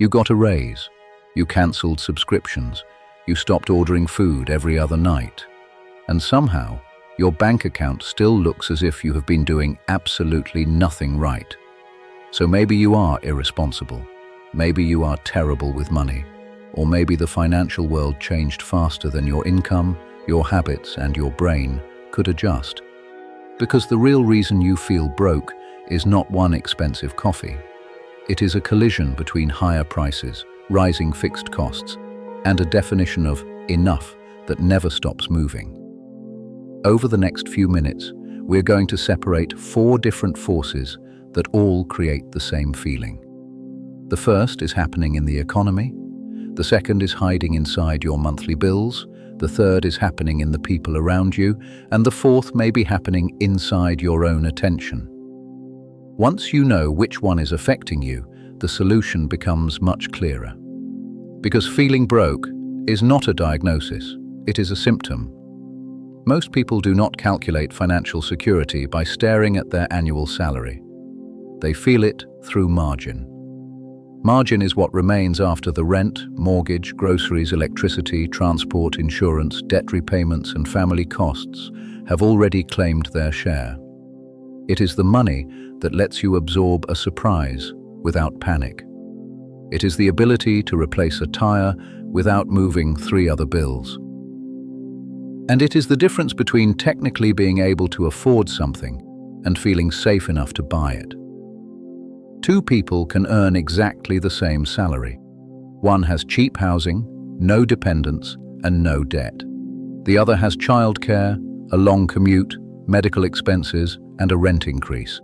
You got a raise. You cancelled subscriptions. You stopped ordering food every other night. And somehow, your bank account still looks as if you have been doing absolutely nothing right. So maybe you are irresponsible. Maybe you are terrible with money. Or maybe the financial world changed faster than your income, your habits, and your brain could adjust. Because the real reason you feel broke is not one expensive coffee. It is a collision between higher prices, rising fixed costs, and a definition of enough that never stops moving. Over the next few minutes, we're going to separate 4 different forces that all create the same feeling. The first is happening in the economy. The second is hiding inside your monthly bills. The third is happening in the people around you. And the fourth may be happening inside your own attention. Once you know which one is affecting you, the solution becomes much clearer. Because feeling broke is not a diagnosis, it is a symptom. Most people do not calculate financial security by staring at their annual salary. They feel it through margin. Margin is what remains after the rent, mortgage, groceries, electricity, transport, insurance, debt repayments, and family costs have already claimed their share. It is the money that lets you absorb a surprise without panic. It is the ability to replace a tire without moving 3 other bills. And it is the difference between technically being able to afford something and feeling safe enough to buy it. 2 people can earn exactly the same salary. One has cheap housing, no dependents, and no debt. The other has childcare, a long commute, medical expenses, and a rent increase.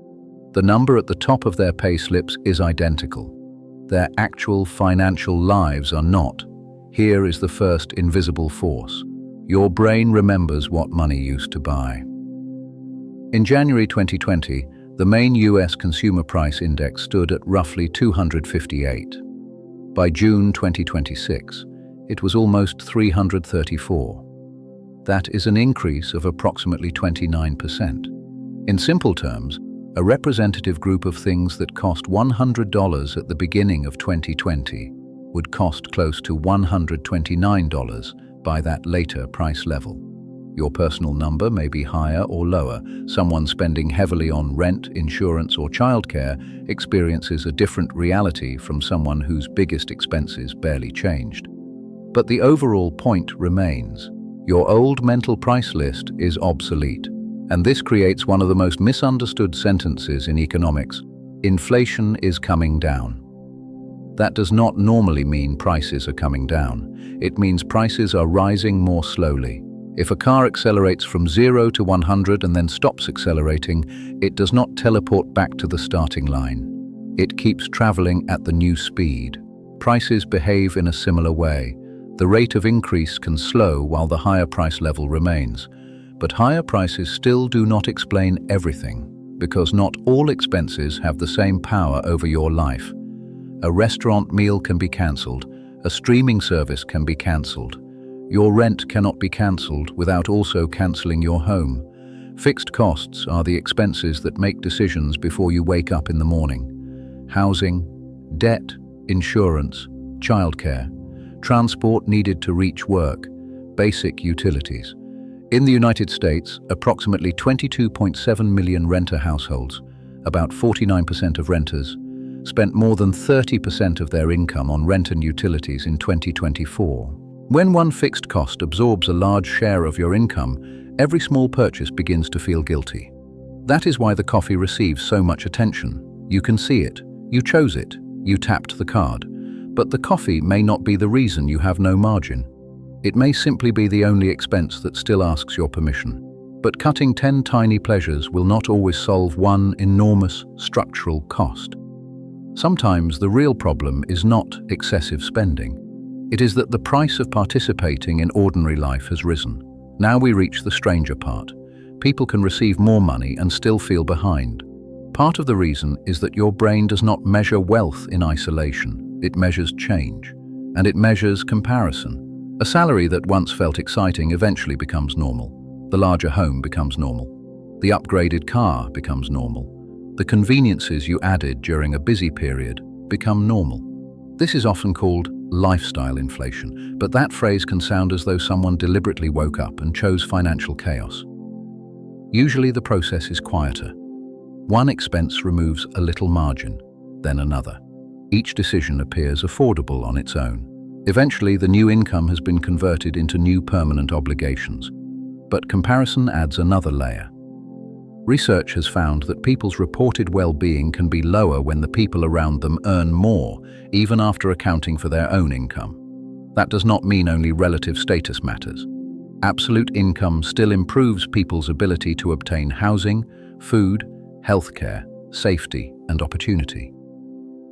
The number at the top of their pay slips is identical. Their actual financial lives are not. Here is the first invisible force. Your brain remembers what money used to buy. In January 2020, the main US consumer price index stood at roughly 258. By June 2026, it was almost 334. That is an increase of approximately 29%. In simple terms, a representative group of things that cost $100 at the beginning of 2020 would cost close to $129 by that later price level. Your personal number may be higher or lower. Someone spending heavily on rent, insurance, or childcare experiences a different reality from someone whose biggest expenses barely changed. But the overall point remains. Your old mental price list is obsolete. And this creates one of the most misunderstood sentences in economics. Inflation is coming down. That does not normally mean prices are coming down. It means prices are rising more slowly. If a car accelerates from 0 to 100 and then stops accelerating, it does not teleport back to the starting line. It keeps traveling at the new speed. Prices behave in a similar way. The rate of increase can slow while the higher price level remains. But higher prices still do not explain everything, because not all expenses have the same power over your life. A restaurant meal can be cancelled. A streaming service can be cancelled. Your rent cannot be cancelled without also cancelling your home. Fixed costs are the expenses that make decisions before you wake up in the morning. Housing, debt, insurance, childcare, transport needed to reach work, basic utilities. In the United States, approximately 22.7 million renter households, about 49% of renters, spent more than 30% of their income on rent and utilities in 2024. When one fixed cost absorbs a large share of your income, every small purchase begins to feel guilty. That is why the coffee receives so much attention. You can see it, you chose it, you tapped the card. But the coffee may not be the reason you have no margin. It may simply be the only expense that still asks your permission. But cutting 10 tiny pleasures will not always solve one enormous structural cost. Sometimes the real problem is not excessive spending. It is that the price of participating in ordinary life has risen. Now we reach the stranger part. People can receive more money and still feel behind. Part of the reason is that your brain does not measure wealth in isolation. It measures change, and it measures comparison. A salary that once felt exciting eventually becomes normal. The larger home becomes normal. The upgraded car becomes normal. The conveniences you added during a busy period become normal. This is often called lifestyle inflation, but that phrase can sound as though someone deliberately woke up and chose financial chaos. Usually the process is quieter. One expense removes a little margin, then another. Each decision appears affordable on its own. Eventually, the new income has been converted into new permanent obligations. But comparison adds another layer. Research has found that people's reported well-being can be lower when the people around them earn more, even after accounting for their own income. That does not mean only relative status matters. Absolute income still improves people's ability to obtain housing, food, healthcare, safety, and opportunity.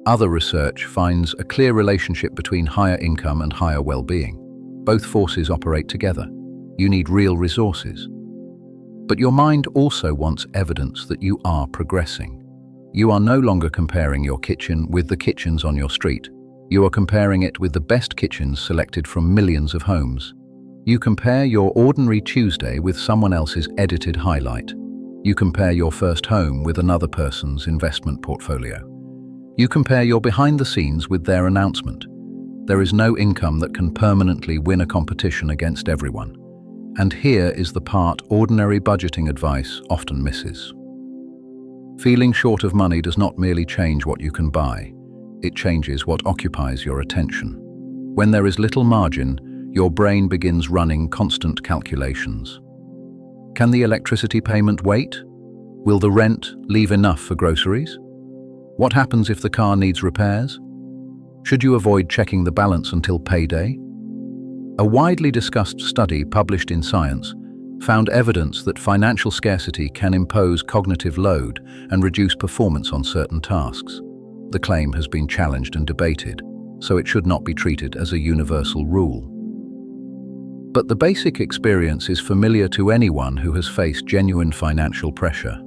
Other research finds a clear relationship between higher income and higher well-being. Both forces operate together. You need real resources. But your mind also wants evidence that you are progressing. You are no longer comparing your kitchen with the kitchens on your street. You are comparing it with the best kitchens selected from millions of homes. You compare your ordinary Tuesday with someone else's edited highlight. You compare your first home with another person's investment portfolio. You compare your behind the scenes with their announcement. There is no income that can permanently win a competition against everyone. And here is the part ordinary budgeting advice often misses. Feeling short of money does not merely change what you can buy. It changes what occupies your attention. When there is little margin, your brain begins running constant calculations. Can the electricity payment wait? Will the rent leave enough for groceries? What happens if the car needs repairs? Should you avoid checking the balance until payday? A widely discussed study published in Science found evidence that financial scarcity can impose cognitive load and reduce performance on certain tasks. The claim has been challenged and debated, so it should not be treated as a universal rule. But the basic experience is familiar to anyone who has faced genuine financial pressure.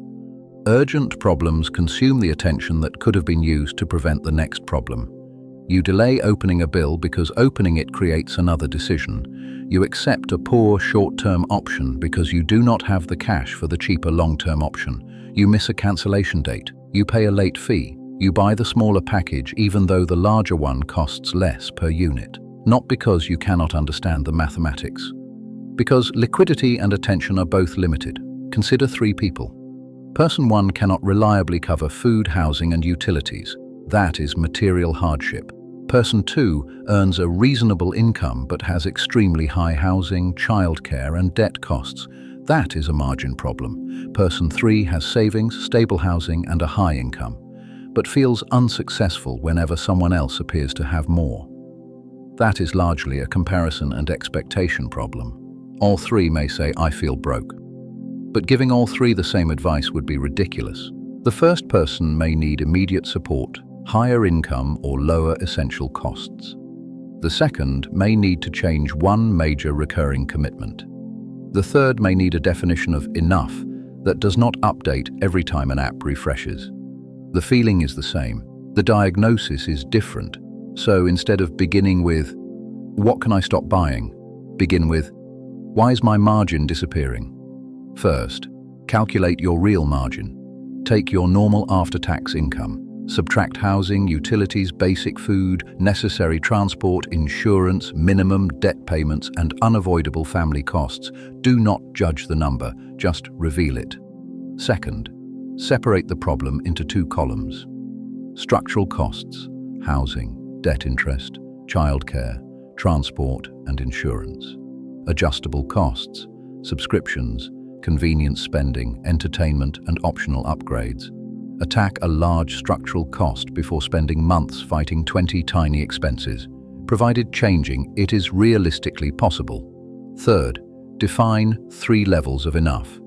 Urgent problems consume the attention that could have been used to prevent the next problem. You delay opening a bill because opening it creates another decision. You accept a poor short-term option because you do not have the cash for the cheaper long-term option. You miss a cancellation date. You pay a late fee. You buy the smaller package even though the larger one costs less per unit. Not because you cannot understand the mathematics. Because liquidity and attention are both limited. Consider 3 people. Person 1 cannot reliably cover food, housing, and utilities. That is material hardship. Person 2 earns a reasonable income but has extremely high housing, childcare, and debt costs. That is a margin problem. Person 3 has savings, stable housing, and a high income, but feels unsuccessful whenever someone else appears to have more. That is largely a comparison and expectation problem. All 3 may say, "I feel broke." But giving all 3 the same advice would be ridiculous. The first person may need immediate support, higher income, or lower essential costs. The second may need to change one major recurring commitment. The third may need a definition of enough that does not update every time an app refreshes. The feeling is the same. The diagnosis is different. So instead of beginning with, "What can I stop buying?" begin with, "Why is my margin disappearing?" First, calculate your real margin. Take your normal after-tax income. Subtract housing, utilities, basic food, necessary transport, insurance, minimum debt payments, and unavoidable family costs. Do not judge the number, just reveal it. Second, separate the problem into 2 columns. Structural costs, housing, debt interest, childcare, transport, and insurance. Adjustable costs, subscriptions, convenience spending, entertainment, and optional upgrades. Attack a large structural cost before spending months fighting 20 tiny expenses, provided changing it is realistically possible. Third, define 3 levels of enough.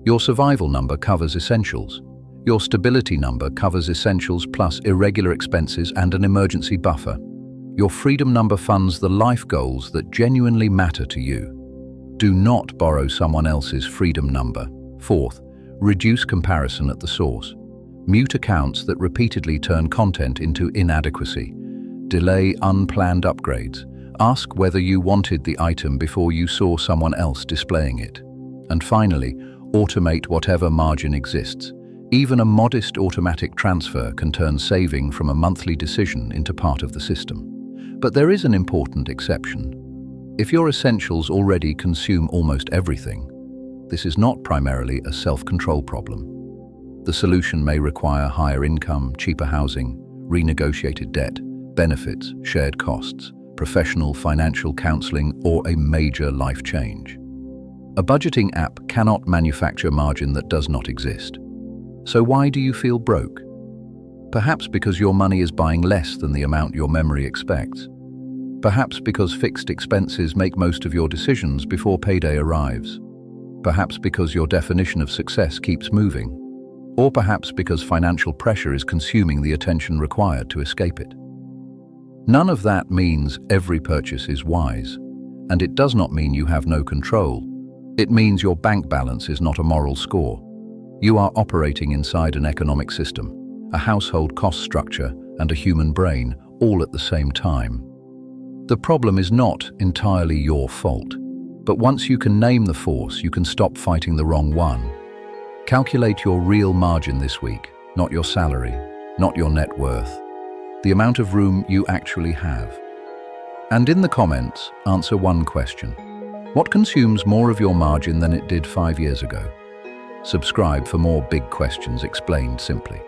Your survival number covers essentials. Your stability number covers essentials plus irregular expenses and an emergency buffer. Your freedom number funds the life goals that genuinely matter to you. Do not borrow someone else's freedom number. Fourth, reduce comparison at the source. Mute accounts that repeatedly turn content into inadequacy. Delay unplanned upgrades. Ask whether you wanted the item before you saw someone else displaying it. And finally, automate whatever margin exists. Even a modest automatic transfer can turn saving from a monthly decision into part of the system. But there is an important exception. If your essentials already consume almost everything, this is not primarily a self-control problem. The solution may require higher income, cheaper housing, renegotiated debt, benefits, shared costs, professional financial counseling, or a major life change. A budgeting app cannot manufacture margin that does not exist. So why do you feel broke? Perhaps because your money is buying less than the amount your memory expects. Perhaps because fixed expenses make most of your decisions before payday arrives. Perhaps because your definition of success keeps moving. Or perhaps because financial pressure is consuming the attention required to escape it. None of that means every purchase is wise, and it does not mean you have no control. It means your bank balance is not a moral score. You are operating inside an economic system, a household cost structure, and a human brain, all at the same time. The problem is not entirely your fault, but once you can name the force, you can stop fighting the wrong one. Calculate your real margin this week, not your salary, not your net worth, the amount of room you actually have. And in the comments, answer one question. What consumes more of your margin than it did 5 years ago? Subscribe for more big questions explained simply.